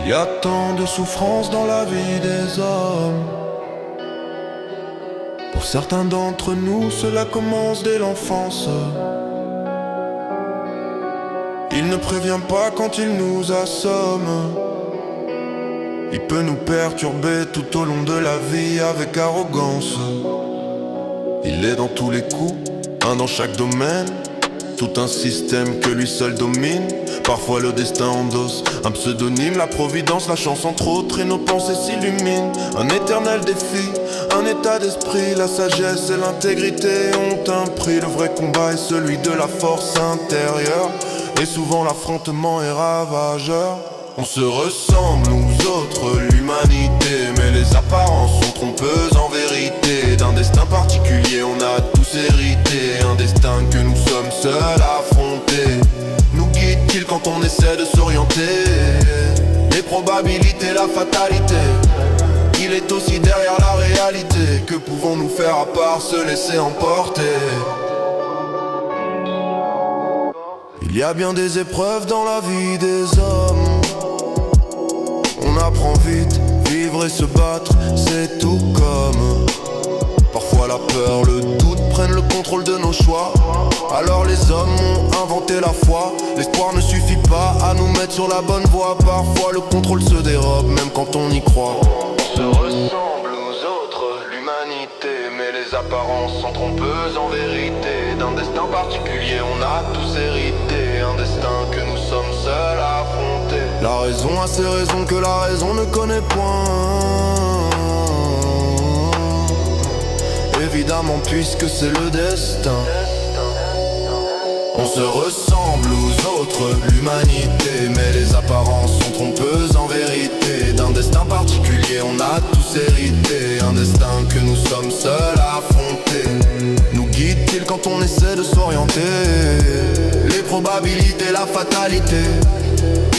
Il y a tant de souffrance dans la vie des hommes. Pour certains d'entre nous, cela commence dès l'enfance. Il ne prévient pas quand il nous assomme. Il peut nous perturber tout au long de la vie avec arrogance. Il est dans tous les coups, un dans chaque domaine. Tout un système que lui seul domine. Parfois le destin endosse un pseudonyme, la providence, la chance entre autres, et nos pensées s'illuminent. Un éternel défi, un état d'esprit, la sagesse et l'intégrité ont un prix. Le vrai combat est celui de la force intérieure, et souvent l'affrontement est ravageur. On se ressemble nous autres, l'humanité, mais les apparences sont trompeuses en vérité. D'un destin particulier on a tous hérité, un destin que nous sommes seuls à affronter. Nous guide-t-il quand on essaie de s'orienter? Les probabilités, la fatalité, il est aussi derrière la réalité. Que pouvons-nous faire à part se laisser emporter? Il y a bien des épreuves dans la vie des hommes. On apprend vite, vivre et se battre, c'est tout comme. Parfois la peur, le doute prennent le contrôle de nos choix. Alors les hommes ont inventé la foi. L'espoir ne suffit pas à nous mettre sur la bonne voie. Parfois le contrôle se dérobe, même quand on y croit. On se ressemble aux autres, l'humanité, mais les apparences sont trompeuses en vérité. D'un destin particulier on a tous hérité, un destin que nous sommes seuls à affronter. La raison a ses raisons que la raison ne connaît point. Évidemment puisque c'est le destin. On se ressemble aux autres, l'humanité, mais les apparences sont trompeuses en vérité. D'un destin particulier on a tous hérité, un destin que nous sommes seuls à affronter. Nous guide-t-il quand on essaie de s'orienter? Les probabilités, la fatalité,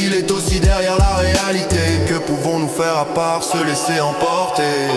il est aussi derrière la réalité. Que pouvons-nous faire à part se laisser emporter?